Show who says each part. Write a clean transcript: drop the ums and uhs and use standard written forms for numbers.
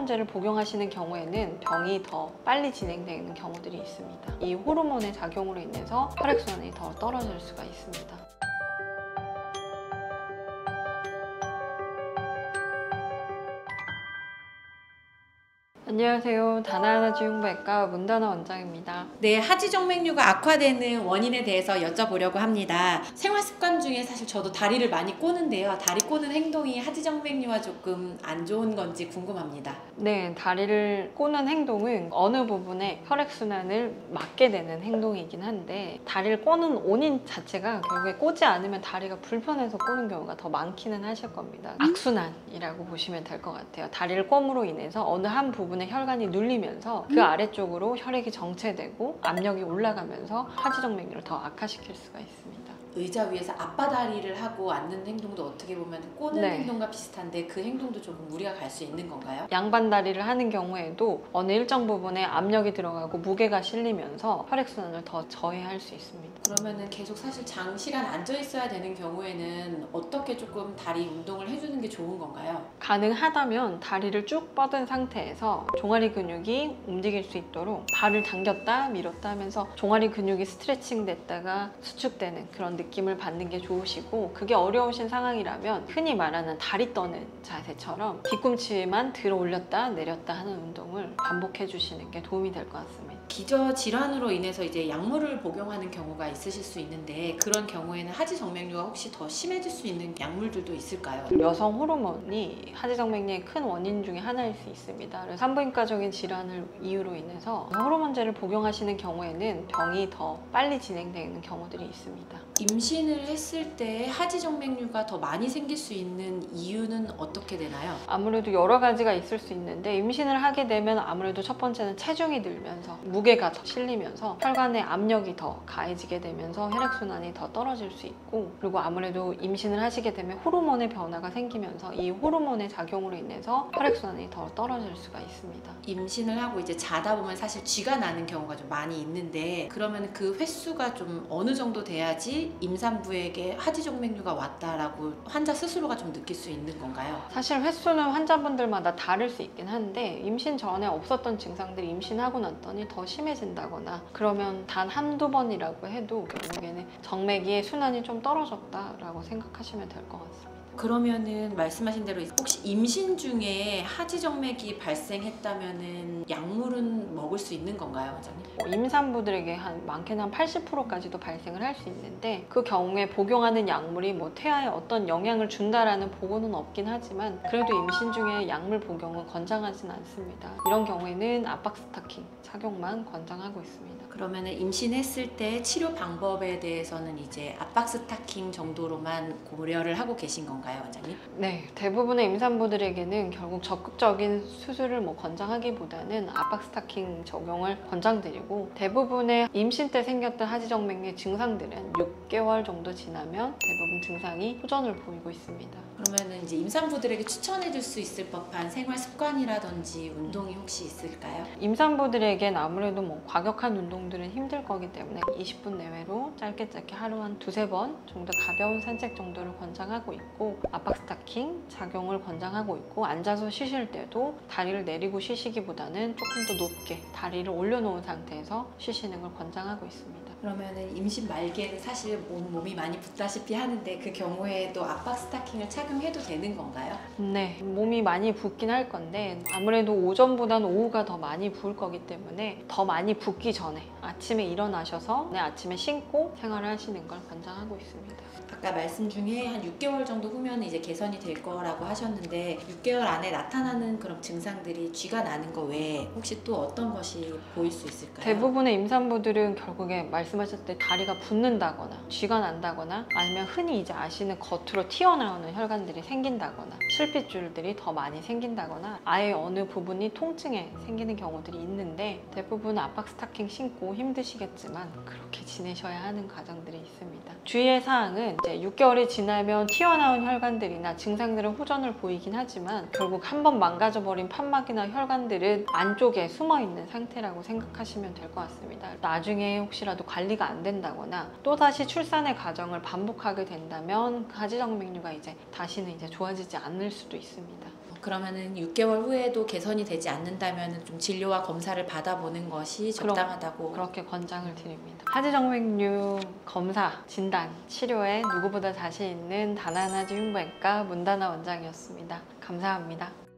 Speaker 1: 호르몬제를 복용하시는 경우에는 병이 더 빨리 진행되는 경우들이 있습니다. 이 호르몬의 작용으로 인해서 혈액순환이 더 떨어질 수가 있습니다. 안녕하세요. 다나하나지 흉부외과 문다나 원장입니다.
Speaker 2: 네, 하지정맥류가 악화되는 원인에 대해서 여쭤보려고 합니다. 생활 습관 중에 사실 저도 다리를 많이 꼬는데요. 다리 꼬는 행동이 하지정맥류와 조금 안 좋은 건지 궁금합니다.
Speaker 1: 네, 다리를 꼬는 행동은 어느 부분에 혈액순환을 막게 되는 행동이긴 한데 다리를 꼬는 원인 자체가 결국에 꼬지 않으면 다리가 불편해서 꼬는 경우가 더 많기는 하실 겁니다. 악순환이라고 보시면 될 것 같아요. 다리를 꿰므로 인해서 어느 한 부분에 혈관이 눌리면서 그 아래쪽으로 혈액이 정체되고 압력이 올라가면서 하지정맥류를 더 악화시킬 수가 있습니다.
Speaker 2: 의자 위에서 앞바다리를 하고 앉는 행동도 어떻게 보면 꼬는
Speaker 1: 네.
Speaker 2: 행동과 비슷한데 그 행동도 조금 무리가 갈 수 있는 건가요?
Speaker 1: 양반 다리를 하는 경우에도 어느 일정 부분에 압력이 들어가고 무게가 실리면서 혈액순환을 더 저해할 수 있습니다.
Speaker 2: 그러면은 계속 사실 장시간 앉아 있어야 되는 경우에는 어떻게 조금 다리 운동을 해주는 게 좋은 건가요?
Speaker 1: 가능하다면 다리를 쭉 뻗은 상태에서 종아리 근육이 움직일 수 있도록 발을 당겼다 밀었다 하면서 종아리 근육이 스트레칭 됐다가 수축되는 그런 느낌을 받는 게 좋으시고, 그게 어려우신 상황이라면 흔히 말하는 다리 떠는 자세처럼 뒤꿈치만 들어 올렸다 내렸다 하는 운동을 반복해 주시는 게 도움이 될 것 같습니다.
Speaker 2: 기저 질환으로 인해서 이제 약물을 복용하는 경우가 있으실 수 있는데 그런 경우에는 하지정맥류가 혹시 더 심해질 수 있는 약물들도 있을까요?
Speaker 1: 여성 호르몬이 하지정맥류의 큰 원인 중에 하나일 수 있습니다. 그래서 산부인과적인 질환을 이유로 인해서 호르몬제를 복용하시는 경우에는 병이 더 빨리 진행되는 경우들이 있습니다.
Speaker 2: 임신을 했을 때 하지정맥류가 더 많이 생길 수 있는 이유는 어떻게 되나요?
Speaker 1: 아무래도 여러 가지가 있을 수 있는데 임신을 하게 되면 아무래도 첫 번째는 체중이 늘면서 무게가 더 실리면서 혈관의 압력이 더 가해지게 되면서 혈액순환이 더 떨어질 수 있고, 그리고 아무래도 임신을 하시게 되면 호르몬의 변화가 생기면서 이 호르몬의 작용으로 인해서 혈액순환이 더 떨어질 수가 있습니다.
Speaker 2: 임신을 하고 이제 자다 보면 사실 쥐가 나는 경우가 좀 많이 있는데 그러면 그 횟수가 좀 어느 정도 돼야지 임산부에게 하지정맥류가 왔다라고 환자 스스로가 좀 느낄 수 있는 건가요?
Speaker 1: 사실 횟수는 환자분들마다 다를 수 있긴 한데 임신 전에 없었던 증상들이 임신하고 났더니 더 심해진다거나 그러면 단 한두 번이라고 해도 결국에는 정맥의 순환이 좀 떨어졌다라고 생각하시면 될 것 같습니다.
Speaker 2: 그러면은 말씀하신 대로 혹시 임신 중에 하지정맥이 발생했다면은 약물은 먹을 수 있는 건가요, 원장님?
Speaker 1: 임산부들에게 많게는 한 80%까지도 발생을 할 수 있는데 그 경우에 복용하는 약물이 태아에 어떤 영향을 준다라는 보고는 없긴 하지만 그래도 임신 중에 약물 복용은 권장하진 않습니다. 이런 경우에는 압박 스타킹 착용만 권장하고 있습니다.
Speaker 2: 그러면은 임신했을 때 치료 방법에 대해서는 이제 압박 스타킹 정도로만 고려를 하고 계신 건가요, 원장님?
Speaker 1: 네, 대부분의 임산부들에게는 결국 적극적인 수술을 권장하기보다는 압박 스타킹 적용을 권장드리고, 대부분의 임신 때 생겼던 하지정맥류 증상들은 6개월 정도 지나면 대부분 증상이 호전을 보이고 있습니다.
Speaker 2: 그러면은 이제 임산부들에게 추천해 줄 수 있을 법한 생활 습관이라든지 운동이 혹시 있을까요?
Speaker 1: 임산부들에겐 아무래도 과격한 운동들은 힘들 거기 때문에 20분 내외로 짧게 하루 한 두세 번 정도 가벼운 산책 정도를 권장하고 있고, 압박 스타킹 착용을 권장하고 있고, 앉아서 쉬실 때도 다리를 내리고 쉬시기보다는 조금 더 높게 다리를 올려놓은 상태에서 쉬시는 걸 권장하고 있습니다.
Speaker 2: 그러면은 임신 말기에는 사실 몸이 많이 붓다시피 하는데 그 경우에도 압박 스타킹을 착용해도 되는 건가요?
Speaker 1: 네, 몸이 많이 붓긴 할 건데 아무래도 오전보다는 오후가 더 많이 부을 거기 때문에 더 많이 붓기 전에 아침에 일어나셔서 아침에 신고 생활을 하시는 걸 권장하고 있습니다.
Speaker 2: 아까 말씀 중에 한 6개월 정도 후면 이제 개선이 될 거라고 하셨는데 6개월 안에 나타나는 그런 증상들이 쥐가 나는 거 외에 혹시 또 어떤 것이 보일 수 있을까요?
Speaker 1: 대부분의 임산부들은 결국에 말씀하셨을 때 다리가 붓는다거나 쥐가 난다거나 아니면 흔히 이제 아시는 겉으로 튀어나오는 혈관들이 생긴다거나 실핏줄들이 더 많이 생긴다거나 아예 어느 부분이 통증에 생기는 경우들이 있는데, 대부분 압박 스타킹 신고 힘드시겠지만 그렇게 지내셔야 하는 과정들이 있습니다. 주의할 사항은 이제 6개월이 지나면 튀어나온 혈관들이나 증상들은 호전을 보이긴 하지만 결국 한번 망가져버린 판막이나 혈관들은 안쪽에 숨어있는 상태라고 생각하시면 될 것 같습니다. 나중에 혹시라도 관리가 안 된다거나 또다시 출산의 과정을 반복하게 된다면 하지정맥류가 다시는 좋아지지 않을 수도 있습니다.
Speaker 2: 그러면은 6개월 후에도 개선이 되지 않는다면 좀 진료와 검사를 받아보는 것이 적당하다고.
Speaker 1: 그렇게 권장을 드립니다. 하지정맥류 검사, 진단, 치료에 누구보다 자신 있는 다나나지 흉부외과 문다나 원장이었습니다. 감사합니다.